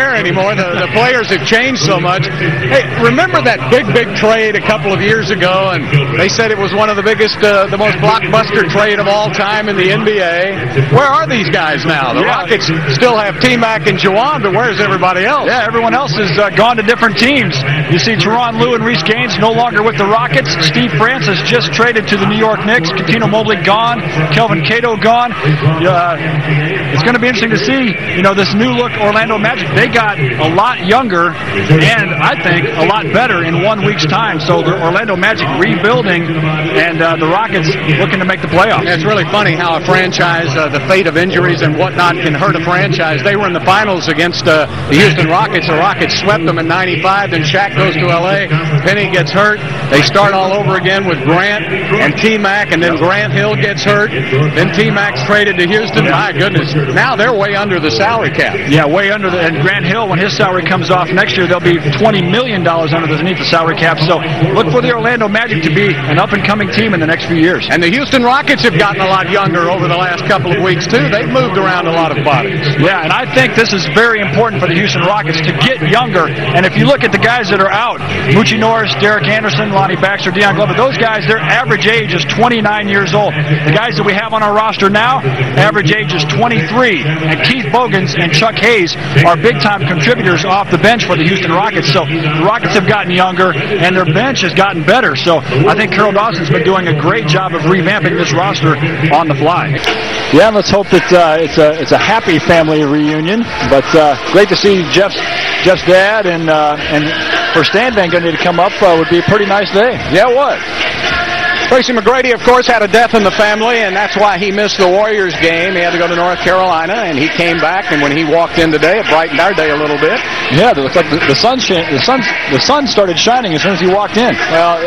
Anymore. The players have changed so much. Hey, remember that big trade a couple of years ago, and they said it was one of the biggest, the most blockbuster trade of all time in the NBA. Where are these guys now? The Rockets still have T-Mac and Juwan, but where's everybody else? Yeah, everyone else has gone to different teams. You see Tyronn Lue and Reece Gaines no longer with the Rockets. Steve Francis just traded to the New York Knicks. Cuttino Mobley gone. Kelvin Cato gone. It's going to be interesting to see, this new look Orlando Magic. They got a lot younger and I think a lot better in 1 week's time. So the Orlando Magic rebuilding and the Rockets looking to make the playoffs. It's really funny how a franchise, the fate of injuries and whatnot can hurt a franchise. They were in the finals against the Houston Rockets. The Rockets swept them in '95. Then Shaq goes to L.A. Penny gets hurt. They start all over again with Grant and T-Mac, and then Grant Hill gets hurt. Then T-Mac's traded to Houston. My goodness. Now they're way under the salary cap. Yeah, way under and Grant Hill, when his salary comes off next year, they'll be $20 million underneath the salary cap. So look for the Orlando Magic to be an up-and-coming team in the next few years. And the Houston Rockets have gotten a lot younger over the last couple of weeks, too. They've moved around a lot of bodies. Yeah, and I think this is very important for the Houston Rockets to get younger. And if you look at the guys that are out, Moochie Norris, Derek Anderson, Lonnie Baxter, Deion Glover, those guys, their average age is 29 years old. The guys that we have on our roster now, average age is 23. And Keith Bogans and Chuck Hayes are big-time contributors off the bench for the Houston Rockets. So the Rockets have gotten younger, and their bench has gotten better. So I think Carroll Dawson's been doing a great job of revamping this roster on the fly. Yeah, let's hope that it's a happy family reunion. But great to see Jeff's dad, and for Stan Van Gundy to come up would be a pretty nice day. Yeah, it would. Tracy McGrady, of course, had a death in the family, and that's why he missed the Warriors game. He had to go to North Carolina, and he came back, and when he walked in today, it brightened our day a little bit. Yeah, it looks like the sun started shining as soon as he walked in. Well,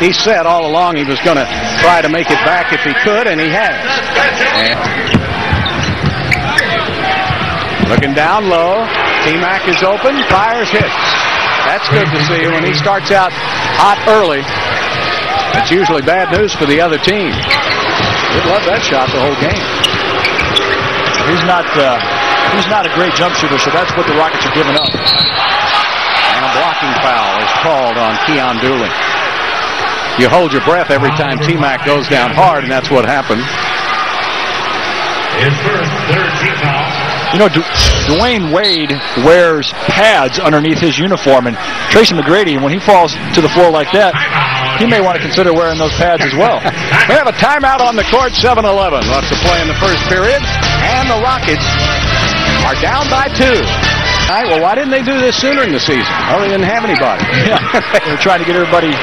he said all along he was going to try to make it back if he could, and he has. Looking down low, T-Mac is open, fires, hits. That's good to see when he starts out hot early. It's usually bad news for the other team. He'd love that shot the whole game. He's not a great jump shooter, so that's what the Rockets are giving up. And a blocking foul is called on Keon Dooley. You hold your breath every time T-Mac goes down hard, and that's what happened. His first third team foul. Dwayne Wade wears pads underneath his uniform, and Tracy McGrady, when he falls to the floor like that, he may want to consider wearing those pads as well. We have a timeout on the court, 7-11. Lots to play in the first period, and the Rockets are down by 2. All right, well, why didn't they do this sooner in the season? Well, they didn't have anybody. Yeah, they were trying to get everybody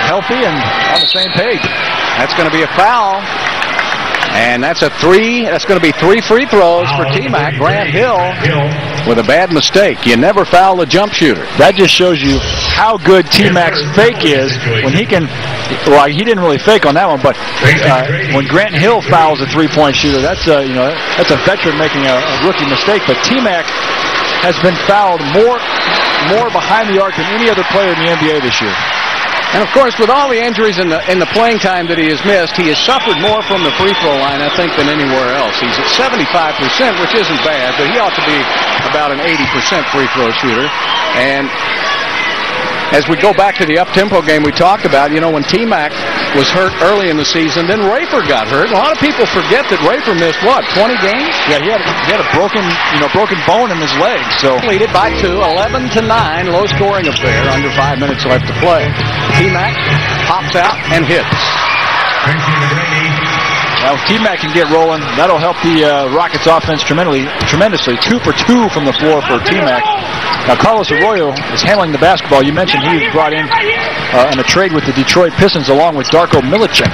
healthy and on the same page. That's going to be a foul. And that's a 3. That's going to be 3 free throws for T-Mac. Grant Hill with a bad mistake. You never foul a jump shooter. That just shows you how good T-Mac's fake is when he can. Well, he didn't really fake on that one, but when Grant Hill fouls a three-point shooter, that's a veteran making a rookie mistake. But T-Mac has been fouled more behind the arc than any other player in the NBA this year. And, of course, with all the injuries in the playing time that he has missed, he has suffered more from the free throw line, I think, than anywhere else. He's at 75%, which isn't bad, but he ought to be about an 80% free throw shooter. And as we go back to the up-tempo game we talked about, when T-Mac was hurt early in the season, then Rafer got hurt. A lot of people forget that Rafer missed, 20 games? Yeah, he had a broken bone in his leg. So leaded by 2, 11-9, low-scoring affair, under 5 minutes left to play. T-Mac pops out and hits. Now, if T-Mac can get rolling, that'll help the Rockets' offense tremendously. 2 for 2 from the floor for T-Mac. Now, Carlos Arroyo is handling the basketball. You mentioned he was brought in a trade with the Detroit Pistons along with Darko Milicic.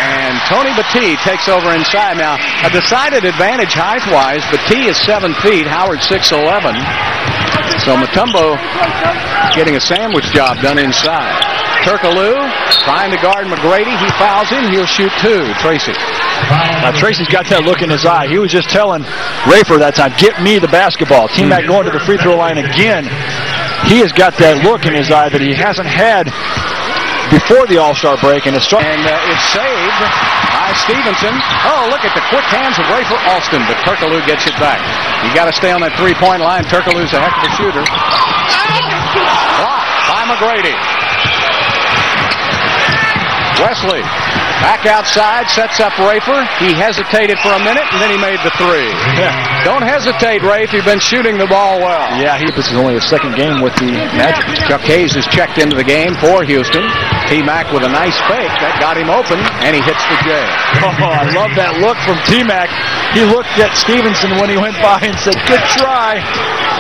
And Tony Battie takes over inside. Now, a decided advantage height-wise. Battie is 7 feet, Howard 6'11". So Mutombo getting a sandwich job done inside. Turkoglu trying to guard McGrady. He fouls him. He'll shoot 2. Tracy. Now, Tracy's got that look in his eye. He was just telling Rafer that time, get me the basketball. T-Mac going to the free throw line again. He has got that look in his eye that he hasn't had before the All-Star break, and it's saved by Stevenson. Oh, look at the quick hands of Rafer Alston, but Turkoglu gets it back. You got to stay on that three-point line. Turkoglu's a heck of a shooter. Blocked by McGrady. Wesley back outside, sets up Rafer. He hesitated for a minute, and then he made the three. Yeah. Don't hesitate, Rafe. You've been shooting the ball well. Yeah, this is only his second game with the Magic. Chuck Hayes has checked into the game for Houston. T-Mac with a nice fake. That got him open, and he hits the J. Oh, I love that look from T-Mac. He looked at Stevenson when he went by and said, good try,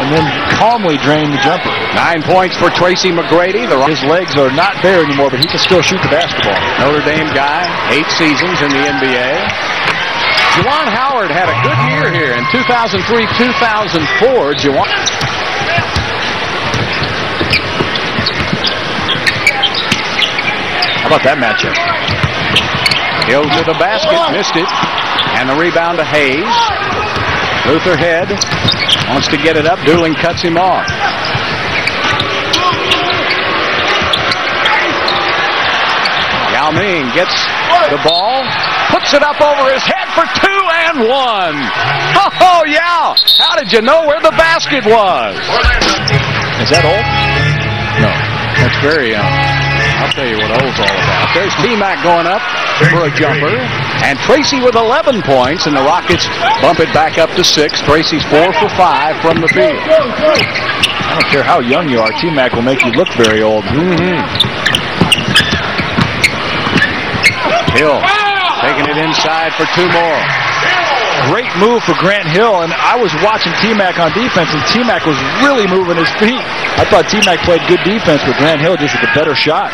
and then calmly drained the jumper. 9 points for Tracy McGrady. His legs are not there anymore, but he can still shoot the basketball. Notre Dame guy, 8 seasons in the NBA. Juwan Howard had a good year here in 2003-2004. Juwan. How about that matchup? Hill to the basket, missed it. And the rebound to Hayes. Luther Head wants to get it up. Dooling cuts him off. Yao Ming gets the ball, puts it up over his head for 2 and 1. Oh, Yao! How did you know where the basket was? Is that old? No, that's very young. I'll tell you what old's all about. There's T-Mac going up for a jumper. And Tracy with 11 points, and the Rockets bump it back up to 6. Tracy's 4 for 5 from the field. I don't care how young you are, T-Mac will make you look very old. Hill taking it inside for 2 more. Great move for Grant Hill, and I was watching T-Mac on defense, and T-Mac was really moving his feet. I thought T-Mac played good defense, but Grant Hill just with a better shot.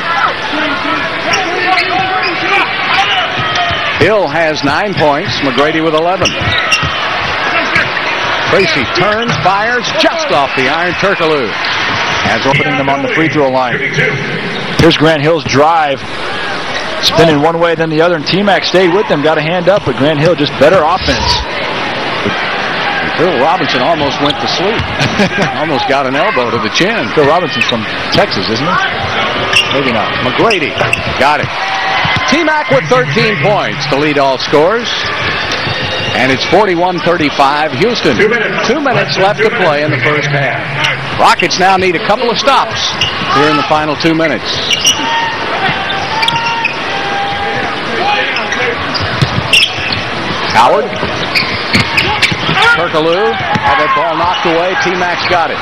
Hill has 9 points, McGrady with 11. Tracy turns, fires just off the iron. Turkoglu as opening them on the free throw line. Here's Grant Hill's drive. Spinning one way, then the other, and T-Mac stayed with them, got a hand up, but Grant Hill just better offense. Phil Robinson almost went to sleep. Almost got an elbow to the chin. Phil Robinson's from Texas, isn't he? Maybe not. McGrady got it. T-Mac with 13 points to lead all scores. And it's 41-35 Houston. 2 minutes left to play in the first half. Rockets now need a couple of stops here in the final 2 minutes. Howard. Turkoglu had that ball knocked away. T-Mac's got it.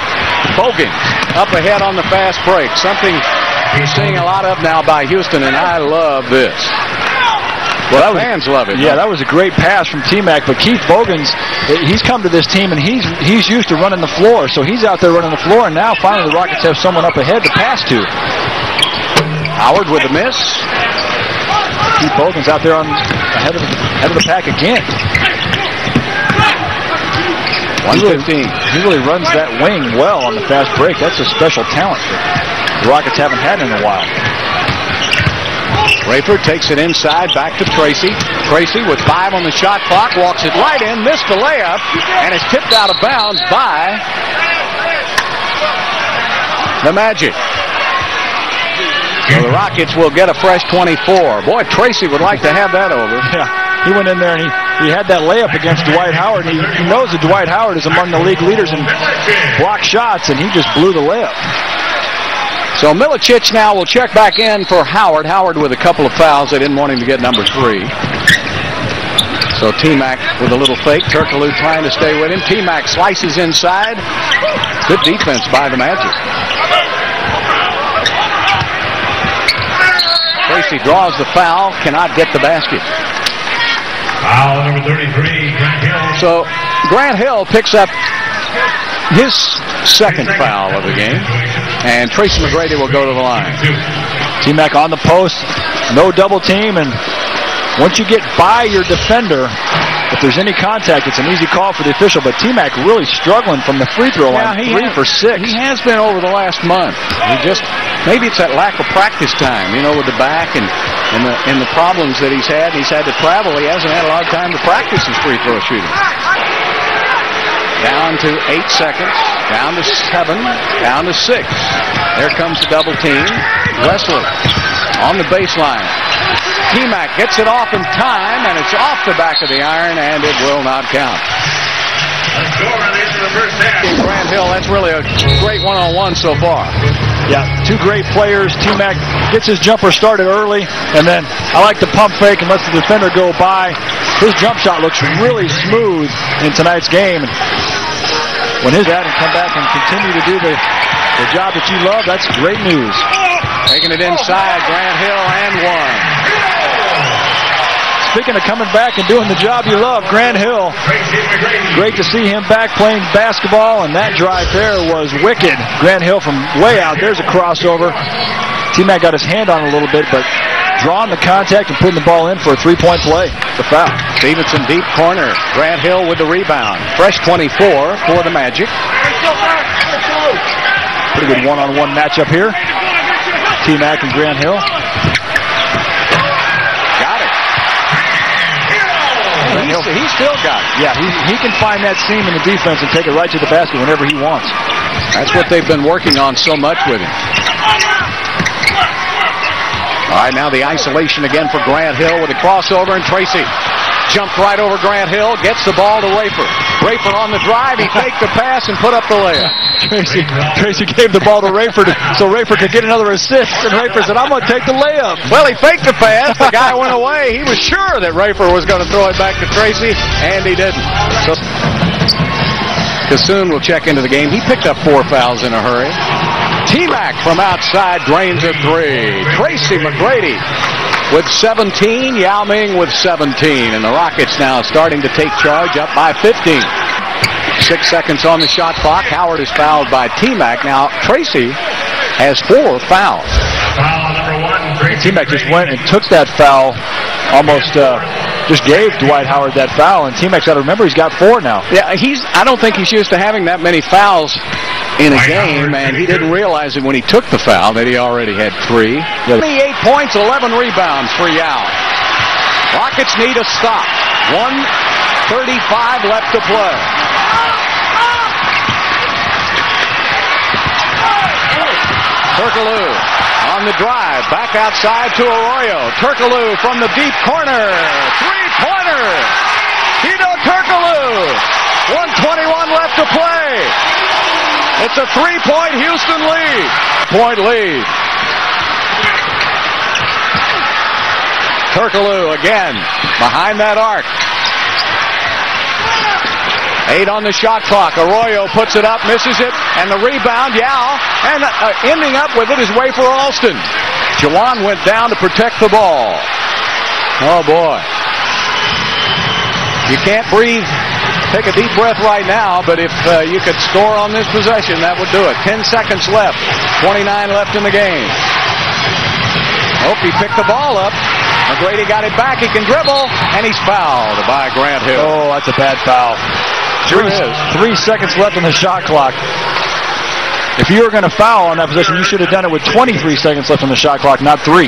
Bogans up ahead on the fast break. Something you're seeing a lot of now by Houston, and I love this. Well, fans love it. Yeah, that was a great pass from T-Mac, but Keith Bogans, he's come to this team, and he's used to running the floor, so he's out there running the floor, and now finally the Rockets have someone up ahead to pass to. Howard with a miss. Keith Bogans out there ahead of the pack again. 115. He really runs that wing well on the fast break. That's a special talent that the Rockets haven't had in a while. Rafer takes it inside, back to Tracy. Tracy with 5 on the shot clock, walks it right in, missed the layup, and is tipped out of bounds by the Magic. So the Rockets will get a fresh 24. Boy, Tracy would like to have that over. Yeah, he went in there and he had that layup against Dwight Howard. He knows that Dwight Howard is among the league leaders in block shots, and he just blew the layup. So Milicic now will check back in for Howard. Howard with a couple of fouls. They didn't want him to get number 3. So T-Mac with a little fake. Turkoglu trying to stay with him. T-Mac slices inside. Good defense by the Magic. Tracy draws the foul, cannot get the basket. Foul number 33, Grant Hill. So Grant Hill picks up his second foul of the game, and Tracy McGrady will go to the line. T-Mac on the post, no double team, and once you get by your defender, if there's any contact, it's an easy call for the official, but T-Mac really struggling from the free throw line, 3 for 6. He has been over the last month. Maybe it's that lack of practice time, you know, with the back and the problems that he's had. He's had to travel. He hasn't had a lot of time to practice his free throw shooting. Down to 8 seconds, down to 7, down to 6. There comes the double team. Wesley on the baseline. T-Mac gets it off in time, and it's off the back of the iron, and it will not count. Grant Hill, that's really a great one-on-one so far. Yeah, two great players. T-Mac gets his jumper started early, and then I like the pump fake and lets the defender go by. His jump shot looks really smooth in tonight's game. When his dad can come back and continue to do the job that you love, that's great news. Taking it inside, Grant Hill and one. Speaking of coming back and doing the job you love, Grant Hill, great to see him back playing basketball, and that drive there was wicked. Grant Hill from way out, there's a crossover. T-Mac got his hand on it a little bit, but drawing the contact and putting the ball in for a three-point play. The foul. Stevenson deep corner. Grant Hill with the rebound. Fresh 24 for the Magic. Pretty good one-on-one matchup here. T-Mac and Grant Hill. He still got it. Yeah, he can find that seam in the defense and take it right to the basket whenever he wants. That's what they've been working on so much with him. All right, now the isolation again for Grant Hill with a crossover, and Tracy jumped right over Grant Hill, gets the ball to Rafer. Rafer on the drive, he faked the pass and put up the layup. Tracy gave the ball to Rafer so Rafer could get another assist, and Rafer said, I'm going to take the layup. Well, he faked the pass, the guy went away. He was sure that Rafer was going to throw it back to Tracy, and he didn't. So Kassoon will check into the game. He picked up 4 fouls in a hurry. T-Mac from outside drains a three. Tracy McGrady with 17, Yao Ming with 17, and the Rockets now starting to take charge, up by 15. 6 seconds on the shot clock. Howard is fouled by T-Mac. Now Tracy has 4 fouls. Foul number 1, Tracy T-Mac just went and took that foul, almost just gave Dwight Howard that foul, and T-Mac's got to remember he's got 4 now. Yeah, I don't think he's used to having that many fouls in a game, and he didn't realize it when he took the foul that he already had 3. 28 points, 11 rebounds for Yao. Rockets need a stop. 1:35 left to play. Turkoglu on the drive, back outside to Arroyo. Turkoglu from the deep corner, 3-pointer. Hedo Turkoglu. 1:21 left to play. It's a 3-point Houston lead. Lead. Turkoglu again behind that arc. 8 on the shot clock. Arroyo puts it up, misses it, and the rebound, Yao, and ending up with it is Wafer Alston. Jawan went down to protect the ball. Oh, boy. You can't breathe. Take a deep breath right now, but if you could score on this possession, that would do it. 10 seconds left. 29 left in the game. He picked the ball up. McGrady got it back. He can dribble, and he's fouled by Grant Hill. Oh, that's a bad foul. 3 seconds left on the shot clock. If you were going to foul on that possession, you should have done it with 23 seconds left on the shot clock, not 3.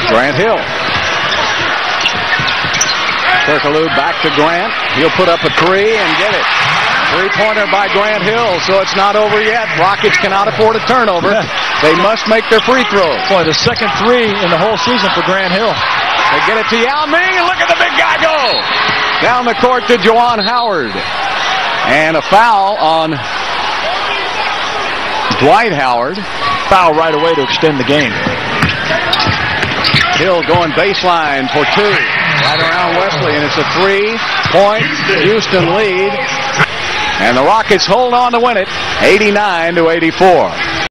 Grant Hill. Turkoglu back to Grant. He'll put up a 3 and get it. 3-pointer by Grant Hill, so it's not over yet. Rockets cannot afford a turnover. They must make their free throws. Boy, the second 3 in the whole season for Grant Hill. They get it to Yao Ming, and look at the big guy go! Down the court to Jawan Howard. And a foul on Dwight Howard. Foul right away to extend the game. Hill going baseline for 2. Right around Wesley, and it's a 3-point Houston lead. And the Rockets hold on to win it, 89-84.